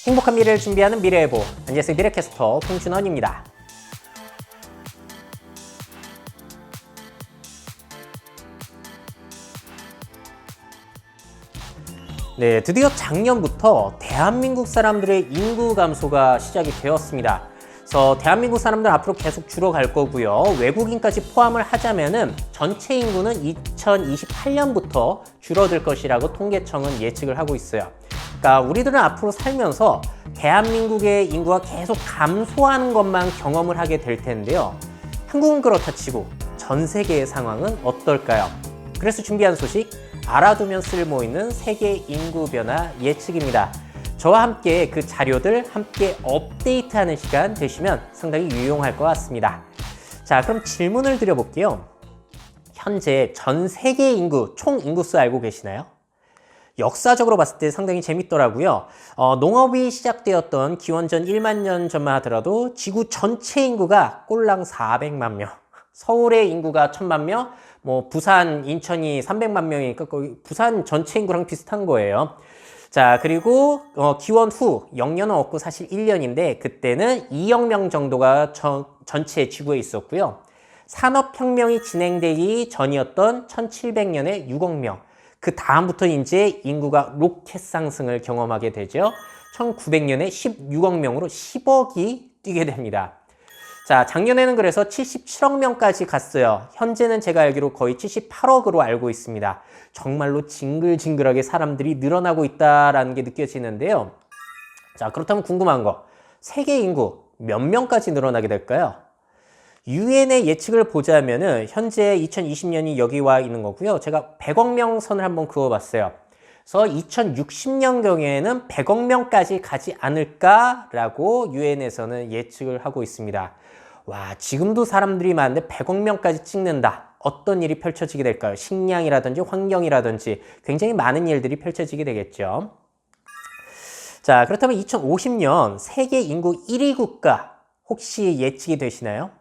행복한 미래를 준비하는 미래예보, 안재생 미래캐스터 홍준원입니다. 네, 드디어 작년부터 대한민국 사람들의 인구 감소가 시작이 되었습니다. 그래서 대한민국 사람들 앞으로 계속 줄어갈 거고요. 외국인까지 포함을 하자면은 전체 인구는 2028년부터 줄어들 것이라고 통계청은 예측을 하고 있어요. 그러니까 우리들은 앞으로 살면서 대한민국의 인구가 계속 감소하는 것만 경험을 하게 될 텐데요. 한국은 그렇다 치고 전 세계의 상황은 어떨까요? 그래서 준비한 소식, 알아두면 쓸모있는 세계 인구 변화 예측입니다. 저와 함께 그 자료들 함께 업데이트하는 시간 되시면 상당히 유용할 것 같습니다. 자, 그럼 질문을 드려볼게요. 현재 전 세계 인구, 총 인구수 알고 계시나요? 역사적으로 봤을 때 상당히 재밌더라고요. 농업이 시작되었던 기원전 1만 년 전만 하더라도 지구 전체 인구가 꼴랑 400만 명. 서울의 인구가 1000만 명, 부산, 인천이 300만 명이니까 거의 부산 전체 인구랑 비슷한 거예요. 자, 그리고 기원 후 0년은 없고 사실 1년인데 그때는 2억 명 정도가 전체 지구에 있었고요. 산업혁명이 진행되기 전이었던 1700년에 6억 명. 그 다음부터 이제 인구가 로켓 상승을 경험하게 되죠. 1900년에 16억 명으로 10억이 뛰게 됩니다. 자, 작년에는 그래서 77억 명까지 갔어요. 현재는 제가 알기로 거의 78억으로 알고 있습니다. 정말로 징글징글하게 사람들이 늘어나고 있다는 게 느껴지는데요. 자, 그렇다면 궁금한 거, 세계 인구 몇 명까지 늘어나게 될까요? 유엔의 예측을 보자면은 현재 2020년이 여기 와 있는 거고요. 제가 100억 명 선을 한번 그어봤어요. 그래서 2060년경에는 100억 명까지 가지 않을까라고 유엔에서는 예측을 하고 있습니다. 와, 지금도 사람들이 많은데 100억 명까지 찍는다. 어떤 일이 펼쳐지게 될까요? 식량이라든지 환경이라든지 굉장히 많은 일들이 펼쳐지게 되겠죠. 자, 그렇다면 2050년 세계 인구 1위 국가 혹시 예측이 되시나요?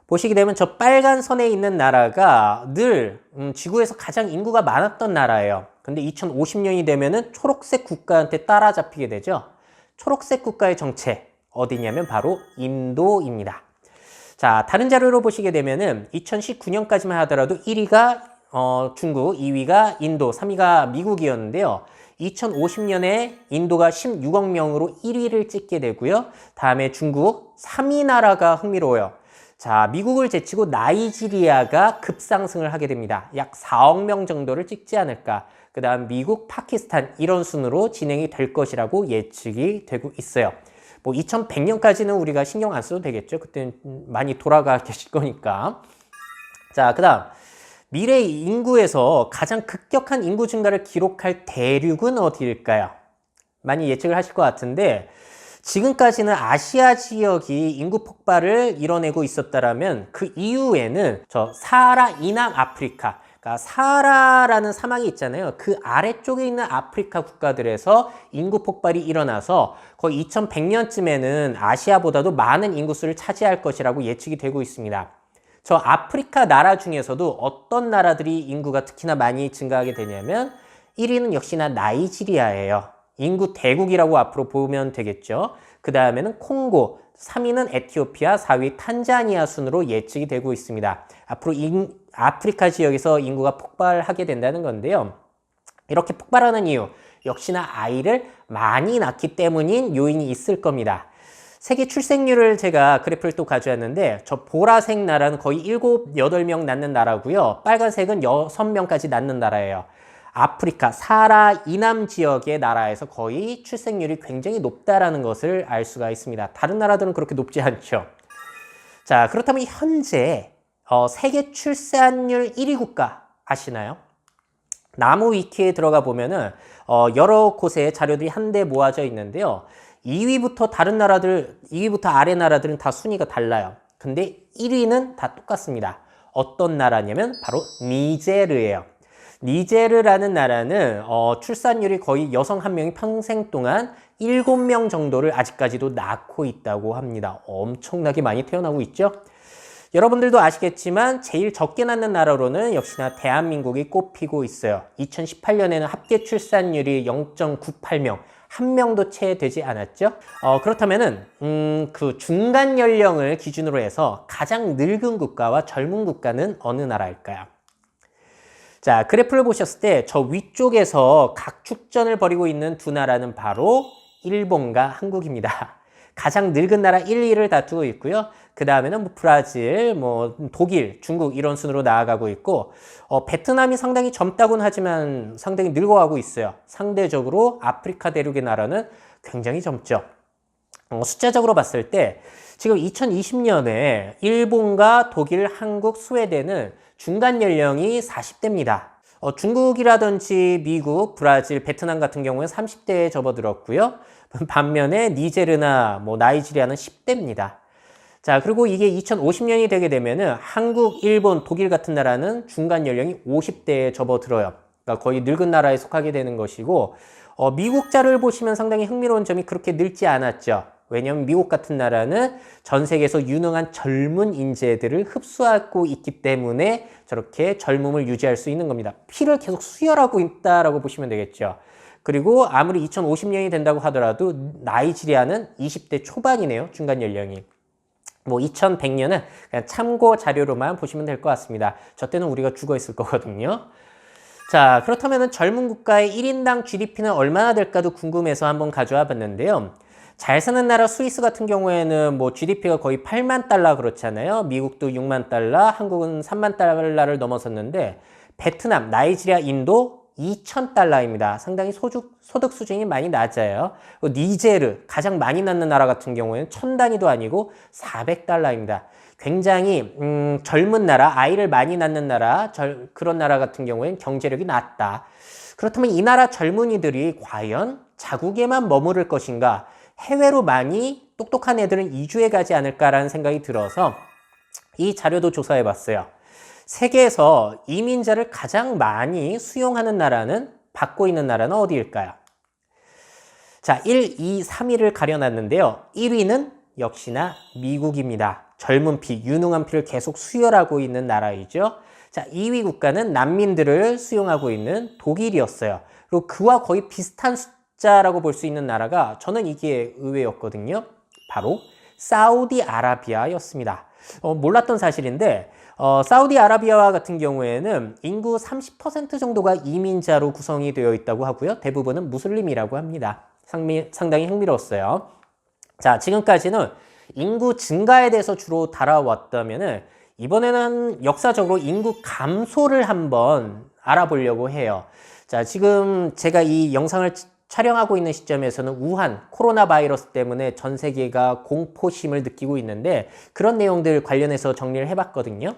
보시게 되면 저 빨간 선에 있는 나라가 늘 지구에서 가장 인구가 많았던 나라예요. 근데 2050년이 되면은 초록색 국가한테 따라잡히게 되죠. 초록색 국가의 정체 어디냐면 바로 인도입니다. 자, 다른 자료로 보시게 되면은 2019년까지만 하더라도 1위가 중국, 2위가 인도, 3위가 미국이었는데요. 2050년에 인도가 16억 명으로 1위를 찍게 되고요. 다음에 중국, 3위 나라가 흥미로워요. 자, 미국을 제치고 나이지리아가 급상승을 하게 됩니다. 약 4억 명 정도를 찍지 않을까. 그 다음 미국, 파키스탄 이런 순으로 진행이 될 것이라고 예측이 되고 있어요. 2100년까지는 우리가 신경 안 써도 되겠죠. 그때는 많이 돌아가 계실 거니까. 자, 그 다음 미래 인구에서 가장 급격한 인구 증가를 기록할 대륙은 어디일까요? 많이 예측을 하실 것 같은데 지금까지는 아시아 지역이 인구 폭발을 이뤄내고 있었다라면 그 이후에는 저 사하라 이남 아프리카, 그러니까 사하라라는 사막이 있잖아요. 그 아래쪽에 있는 아프리카 국가들에서 인구 폭발이 일어나서 거의 2100년쯤에는 아시아보다도 많은 인구수를 차지할 것이라고 예측이 되고 있습니다. 저 아프리카 나라 중에서도 어떤 나라들이 인구가 특히나 많이 증가하게 되냐면 1위는 역시나 나이지리아예요. 인구 대국이라고 앞으로 보면 되겠죠. 그 다음에는 콩고, 3위는 에티오피아, 4위 탄자니아 순으로 예측이 되고 있습니다. 앞으로 아프리카 지역에서 인구가 폭발하게 된다는 건데요. 이렇게 폭발하는 이유, 역시나 아이를 많이 낳기 때문인 요인이 있을 겁니다. 세계 출생률을 제가 그래프를 또 가져왔는데 저 보라색 나라는 거의 7, 8명 낳는 나라고요. 빨간색은 6명까지 낳는 나라예요. 아프리카, 사하라 이남 지역의 나라에서 거의 출생률이 굉장히 높다라는 것을 알 수가 있습니다. 다른 나라들은 그렇게 높지 않죠. 자, 그렇다면 현재 세계 출산율 1위 국가 아시나요? 나무 위키에 들어가 보면은 여러 곳에 자료들이 한데 모아져 있는데요. 2위부터 아래 나라들은 다 순위가 달라요. 근데 1위는 다 똑같습니다. 어떤 나라냐면 바로 니제르예요. 니제르라는 나라는 출산율이 거의 여성 한 명이 평생 동안 7명 정도를 아직까지도 낳고 있다고 합니다. 엄청나게 많이 태어나고 있죠. 여러분들도 아시겠지만 제일 적게 낳는 나라로는 역시나 대한민국이 꼽히고 있어요. 2018년에는 합계 출산율이 0.98명, 한 명도 채 되지 않았죠. 그렇다면은 그 중간 연령을 기준으로 해서 가장 늙은 국가와 젊은 국가는 어느 나라일까요? 자, 그래프를 보셨을 때 저 위쪽에서 각축전을 벌이고 있는 두 나라는 바로 일본과 한국입니다. 가장 늙은 나라 1, 2를 다투고 있고요. 그 다음에는 뭐 브라질, 뭐 독일, 중국 이런 순으로 나아가고 있고 베트남이 상당히 젊다고는 하지만 상당히 늙어가고 있어요. 상대적으로 아프리카 대륙의 나라는 굉장히 젊죠. 숫자적으로 봤을 때 지금 2020년에 일본과 독일, 한국, 스웨덴은 중간 연령이 40대입니다. 중국이라든지 미국, 브라질, 베트남 같은 경우는 30대에 접어들었고요. 반면에 니제르나 뭐 나이지리아는 10대입니다. 자, 그리고 이게 2050년이 되게 되면은 한국, 일본, 독일 같은 나라는 중간 연령이 50대에 접어들어요. 그러니까 거의 늙은 나라에 속하게 되는 것이고, 미국 자료를 보시면 상당히 흥미로운 점이 그렇게 늙지 않았죠. 왜냐하면 미국 같은 나라는 전 세계에서 유능한 젊은 인재들을 흡수하고 있기 때문에 저렇게 젊음을 유지할 수 있는 겁니다. 피를 계속 수혈하고 있다라고 보시면 되겠죠. 그리고 아무리 2050년이 된다고 하더라도 나이지리아는 20대 초반이네요. 중간 연령이. 뭐 2100년은 그냥 참고 자료로만 보시면 될 것 같습니다. 저 때는 우리가 죽어 있을 거거든요. 자, 그렇다면 젊은 국가의 1인당 GDP는 얼마나 될까도 궁금해서 한번 가져와 봤는데요. 잘 사는 나라 스위스 같은 경우에는 뭐 GDP가 거의 8만 달러 그렇잖아요. 미국도 6만 달러, 한국은 3만 달러를 넘어섰는데 베트남, 나이지리아, 인도 2,000달러입니다. 상당히 소득 수준이 많이 낮아요. 니제르, 가장 많이 낳는 나라 같은 경우에는 1,000단위도 아니고 400달러입니다. 굉장히 젊은 나라, 아이를 많이 낳는 나라, 그런 나라 같은 경우에는 경제력이 낮다. 그렇다면 이 나라 젊은이들이 과연 자국에만 머무를 것인가? 해외로 많이 똑똑한 애들은 이주해 가지 않을까라는 생각이 들어서 이 자료도 조사해 봤어요. 세계에서 이민자를 가장 많이 수용하는 나라는, 받고 있는 나라는 어디일까요? 자, 1, 2, 3위를 가려놨는데요. 1위는 역시나 미국입니다. 젊은 피, 유능한 피를 계속 수혈하고 있는 나라이죠. 자, 2위 국가는 난민들을 수용하고 있는 독일이었어요. 그리고 그와 거의 비슷한 숫자라고 볼 수 있는 나라가, 저는 이게 의외였거든요. 바로 사우디아라비아였습니다. 몰랐던 사실인데 사우디아라비아 같은 경우에는 인구 30% 정도가 이민자로 구성이 되어 있다고 하고요. 대부분은 무슬림이라고 합니다. 상당히 흥미로웠어요. 자, 지금까지는 인구 증가에 대해서 주로 다뤄왔다면은 이번에는 역사적으로 인구 감소를 한번 알아보려고 해요. 자, 지금 제가 이 영상을 촬영하고 있는 시점에서는 우한 코로나 바이러스 때문에 전 세계가 공포심을 느끼고 있는데 그런 내용들 관련해서 정리를 해봤거든요.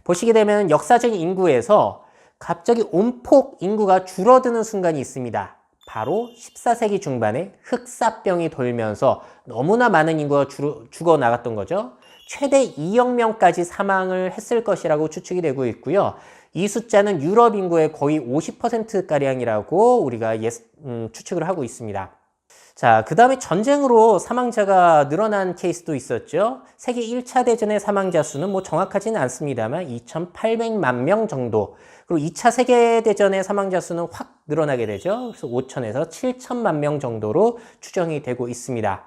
보시게 되면 역사적인 인구에서 갑자기 온폭 인구가 줄어드는 순간이 있습니다. 바로 14세기 중반에 흑사병이 돌면서 너무나 많은 인구가 죽어 나갔던 거죠. 최대 2억 명까지 사망을 했을 것이라고 추측이 되고 있고요. 이 숫자는 유럽 인구의 거의 50%가량이라고 우리가 추측을 하고 있습니다. 자, 그 다음에 전쟁으로 사망자가 늘어난 케이스도 있었죠. 세계 1차 대전의 사망자 수는 뭐 정확하지는 않습니다만 2,800만 명 정도. 그리고 2차 세계대전의 사망자 수는 확 늘어나게 되죠. 그래서 5천에서 7천만 명 정도로 추정이 되고 있습니다.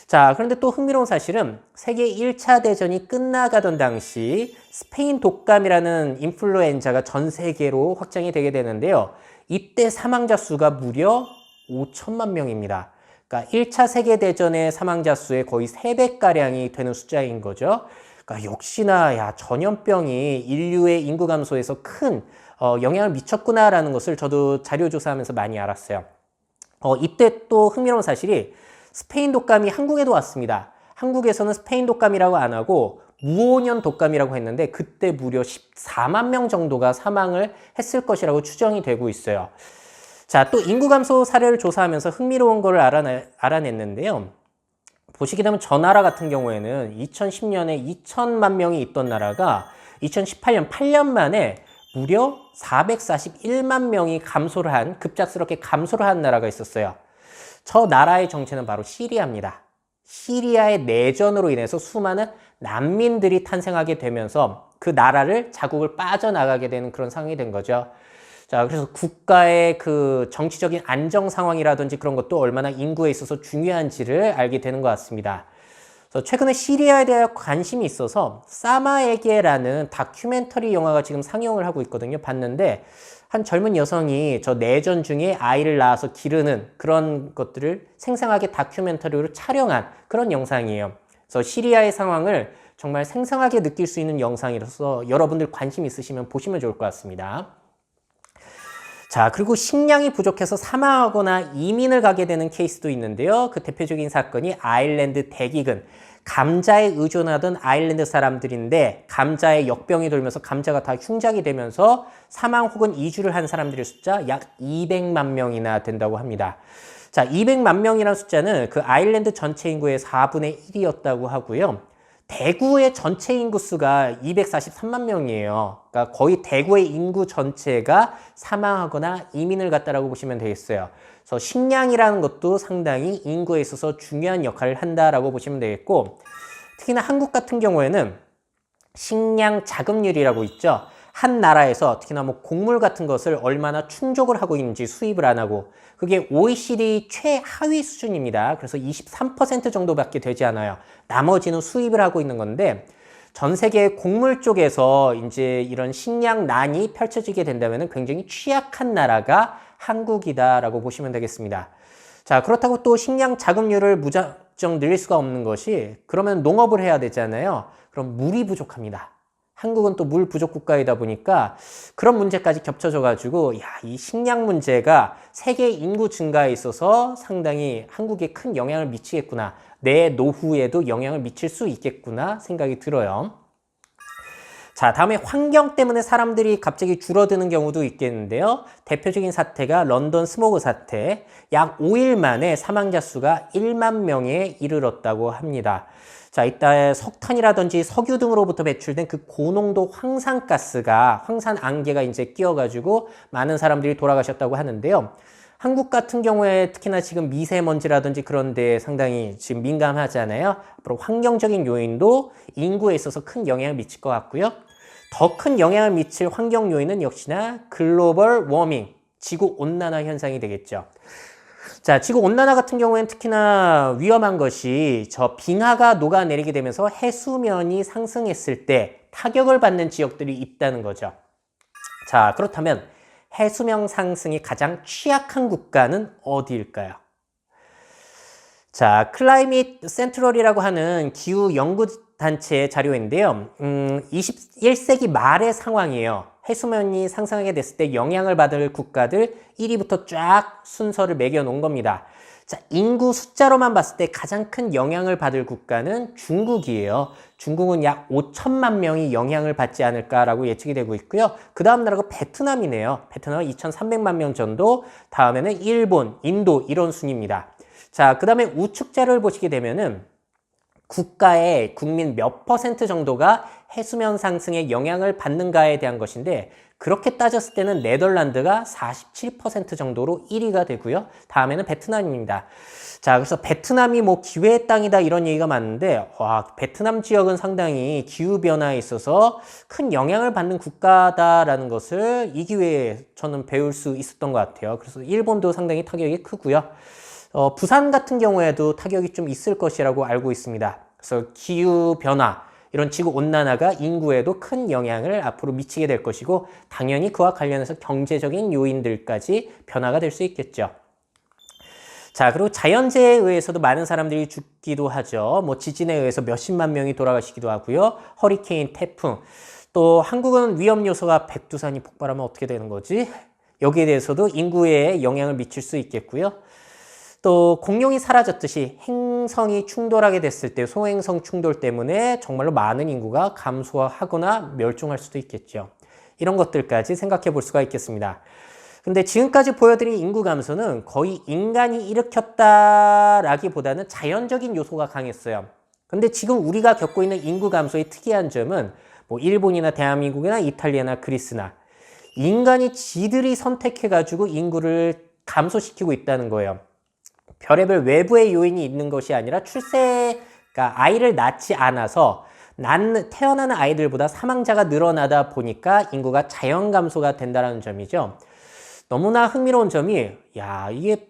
자, 그런데 또 흥미로운 사실은 세계 1차 대전이 끝나가던 당시 스페인 독감이라는 인플루엔자가 전 세계로 확장이 되게 되는데요. 이때 사망자 수가 무려 5천만 명입니다. 그러니까 1차 세계대전의 사망자 수의 거의 3배가량이 되는 숫자인 거죠. 그러니까 역시나 전염병이 인류의 인구 감소에서 큰 영향을 미쳤구나라는 것을 저도 자료 조사하면서 많이 알았어요. 이때 또 흥미로운 사실이 스페인 독감이 한국에도 왔습니다. 한국에서는 스페인 독감이라고 안 하고 무오년 독감이라고 했는데 그때 무려 14만 명 정도가 사망을 했을 것이라고 추정이 되고 있어요. 자, 또 인구 감소 사례를 조사하면서 흥미로운 걸 알아냈는데요. 보시게 되면 저 나라 같은 경우에는 2010년에 2천만 명이 있던 나라가 2018년 8년 만에 무려 441만 명이 급작스럽게 감소를 한 나라가 있었어요. 저 나라의 정체는 바로 시리아입니다. 시리아의 내전으로 인해서 수많은 난민들이 탄생하게 되면서 그 나라를 자국을 빠져나가게 되는 그런 상황이 된 거죠. 자, 그래서 국가의 그 정치적인 안정 상황이라든지 그런 것도 얼마나 인구에 있어서 중요한지를 알게 되는 것 같습니다. 그래서 최근에 시리아에 대한 관심이 있어서 사마에게라는 다큐멘터리 영화가 지금 상영을 하고 있거든요. 봤는데 한 젊은 여성이 저 내전 중에 아이를 낳아서 기르는 그런 것들을 생생하게 다큐멘터리로 촬영한 그런 영상이에요. 그래서 시리아의 상황을 정말 생생하게 느낄 수 있는 영상이라서 여러분들 관심 있으시면 보시면 좋을 것 같습니다. 자, 그리고 식량이 부족해서 사망하거나 이민을 가게 되는 케이스도 있는데요. 그 대표적인 사건이 아일랜드 대기근. 감자에 의존하던 아일랜드 사람들인데 감자에 역병이 돌면서 감자가 다 흉작이 되면서 사망 혹은 이주를 한 사람들의 숫자 약 200만 명이나 된다고 합니다. 자, 200만 명이라는 숫자는 그 아일랜드 전체 인구의 4분의 1이었다고 하고요. 대구의 전체 인구수가 243만 명이에요. 그러니까 거의 대구의 인구 전체가 사망하거나 이민을 갔다라고 보시면 되겠어요. 그래서 식량이라는 것도 상당히 인구에 있어서 중요한 역할을 한다라고 보시면 되겠고, 특히나 한국 같은 경우에는 식량 자급률이라고 있죠. 한 나라에서 특히나 뭐 곡물 같은 것을 얼마나 충족을 하고 있는지 수입을 안 하고 그게 OECD 최하위 수준입니다. 그래서 23% 정도밖에 되지 않아요. 나머지는 수입을 하고 있는 건데 전 세계 곡물 쪽에서 이제 이런 식량난이 펼쳐지게 된다면 굉장히 취약한 나라가 한국이다라고 보시면 되겠습니다. 자, 그렇다고 또 식량 자급률을 무작정 늘릴 수가 없는 것이 그러면 농업을 해야 되잖아요. 그럼 물이 부족합니다. 한국은 또 물 부족 국가이다 보니까 그런 문제까지 겹쳐져 가지고 이 식량 문제가 세계 인구 증가에 있어서 상당히 한국에 큰 영향을 미치겠구나. 내 노후에도 영향을 미칠 수 있겠구나 생각이 들어요. 자, 다음에 환경 때문에 사람들이 갑자기 줄어드는 경우도 있겠는데요. 대표적인 사태가 런던 스모그 사태. 약 5일 만에 사망자 수가 1만 명에 이르렀다고 합니다. 자, 이따 석탄이라든지 석유 등으로부터 배출된 그 고농도 황산가스가, 황산 안개가 이제 끼어가지고 많은 사람들이 돌아가셨다고 하는데요. 한국 같은 경우에 특히나 지금 미세먼지라든지 그런 데 상당히 지금 민감하잖아요. 앞으로 환경적인 요인도 인구에 있어서 큰 영향을 미칠 것 같고요. 더 큰 영향을 미칠 환경 요인은 역시나 글로벌 워밍, 지구 온난화 현상이 되겠죠. 자, 지구 온난화 같은 경우에는 특히나 위험한 것이 저 빙하가 녹아내리게 되면서 해수면이 상승했을 때 타격을 받는 지역들이 있다는 거죠. 자, 그렇다면 해수면 상승이 가장 취약한 국가는 어디일까요? 자, 클라이밋 센트럴이라고 하는 기후 연구 단체의 자료인데요. 21세기 말의 상황이에요. 해수면이 상승하게 됐을 때 영향을 받을 국가들 1위부터 쫙 순서를 매겨 놓은 겁니다. 자, 인구 숫자로만 봤을 때 가장 큰 영향을 받을 국가는 중국이에요. 중국은 약 5천만 명이 영향을 받지 않을까라고 예측이 되고 있고요. 그 다음 나라가 베트남이네요. 베트남은 2,300만 명 정도, 다음에는 일본, 인도 이런 순입니다. 자, 그 다음에 우측자를 보시게 되면은 국가의 국민 몇 퍼센트 정도가 해수면 상승에 영향을 받는가에 대한 것인데 그렇게 따졌을 때는 네덜란드가 47% 정도로 1위가 되고요. 다음에는 베트남입니다. 자, 그래서 베트남이 뭐 기회의 땅이다 이런 얘기가 많은데 베트남 지역은 상당히 기후변화에 있어서 큰 영향을 받는 국가다라는 것을 이 기회에 저는 배울 수 있었던 것 같아요. 그래서 일본도 상당히 타격이 크고요. 부산 같은 경우에도 타격이 좀 있을 것이라고 알고 있습니다. 그래서 기후변화, 이런 지구온난화가 인구에도 큰 영향을 앞으로 미치게 될 것이고 당연히 그와 관련해서 경제적인 요인들까지 변화가 될 수 있겠죠. 자, 그리고 자연재해에 의해서도 많은 사람들이 죽기도 하죠. 뭐 지진에 의해서 몇십만 명이 돌아가시기도 하고요. 허리케인, 태풍. 또 한국은 위험 요소가 백두산이 폭발하면 어떻게 되는 거지? 여기에 대해서도 인구에 영향을 미칠 수 있겠고요. 또 공룡이 사라졌듯이 행성이 충돌하게 됐을 때 소행성 충돌 때문에 정말로 많은 인구가 감소하거나 멸종할 수도 있겠죠. 이런 것들까지 생각해 볼 수가 있겠습니다. 근데 지금까지 보여드린 인구 감소는 거의 인간이 일으켰다라기보다는 자연적인 요소가 강했어요. 근데 지금 우리가 겪고 있는 인구 감소의 특이한 점은 뭐 일본이나 대한민국이나 이탈리아나 그리스나 인간이 지들이 선택해가지고 인구를 감소시키고 있다는 거예요. 별의별 외부의 요인이 있는 것이 아니라 그러니까 아이를 낳지 않아서 태어나는 아이들보다 사망자가 늘어나다 보니까 인구가 자연 감소가 된다는 점이죠. 너무나 흥미로운 점이 이게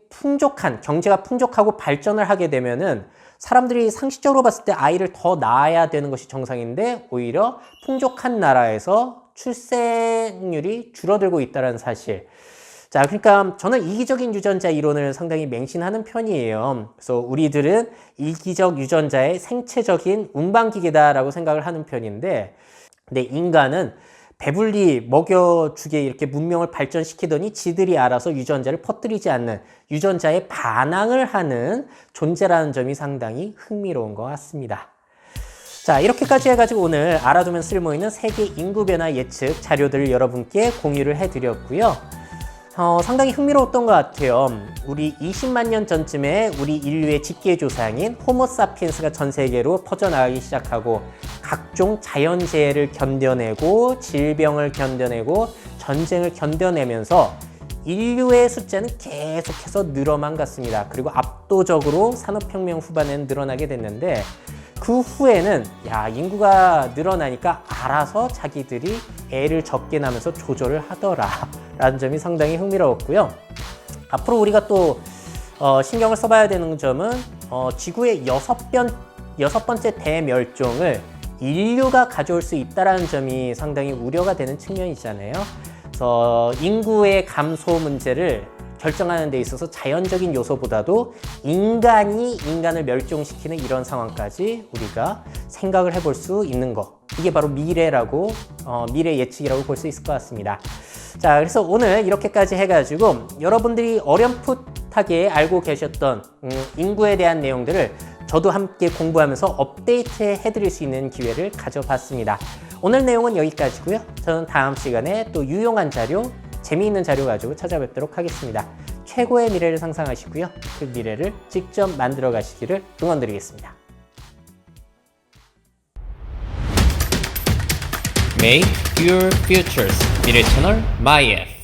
경제가 풍족하고 발전을 하게 되면은 사람들이 상식적으로 봤을 때 아이를 더 낳아야 되는 것이 정상인데 오히려 풍족한 나라에서 출생률이 줄어들고 있다는 사실. 자, 그러니까 저는 이기적인 유전자 이론을 상당히 맹신하는 편이에요. 그래서 우리들은 이기적 유전자의 생체적인 운반기계다라고 생각을 하는 편인데, 근데 인간은 배불리 먹여주게 이렇게 문명을 발전시키더니 지들이 알아서 유전자를 퍼뜨리지 않는 유전자에 반항을 하는 존재라는 점이 상당히 흥미로운 것 같습니다. 자, 이렇게까지 해가지고 오늘 알아두면 쓸모있는 세계 인구 변화 예측 자료들을 여러분께 공유를 해드렸고요. 상당히 흥미로웠던 것 같아요. 우리 20만 년 전쯤에 우리 인류의 직계조상인 호모사피엔스가 전 세계로 퍼져나가기 시작하고 각종 자연재해를 견뎌내고 질병을 견뎌내고 전쟁을 견뎌내면서 인류의 숫자는 계속해서 늘어만 갔습니다. 그리고 압도적으로 산업혁명 후반에는 늘어나게 됐는데 그 후에는 인구가 늘어나니까 알아서 자기들이 애를 적게 낳으면서 조절을 하더라 라는 점이 상당히 흥미로웠고요. 앞으로 우리가 또 신경을 써봐야 되는 점은 지구의 여섯 번째 대멸종을 인류가 가져올 수 있다는 점이 상당히 우려가 되는 측면이잖아요. 그래서 인구의 감소 문제를 결정하는 데 있어서 자연적인 요소보다도 인간이 인간을 멸종시키는 이런 상황까지 우리가 생각을 해볼 수 있는 거, 이게 바로 미래 예측이라고 볼 수 있을 것 같습니다. 자, 그래서 오늘 이렇게까지 해가지고 여러분들이 어렴풋하게 알고 계셨던 인구에 대한 내용들을 저도 함께 공부하면서 업데이트 해드릴 수 있는 기회를 가져봤습니다. 오늘 내용은 여기까지고요. 저는 다음 시간에 또 유용한 자료, 재미있는 자료 가지고 찾아뵙도록 하겠습니다. 최고의 미래를 상상하시고요. 그 미래를 직접 만들어 가시기를 응원드리겠습니다. Make your futures. 미래 채널 MyF.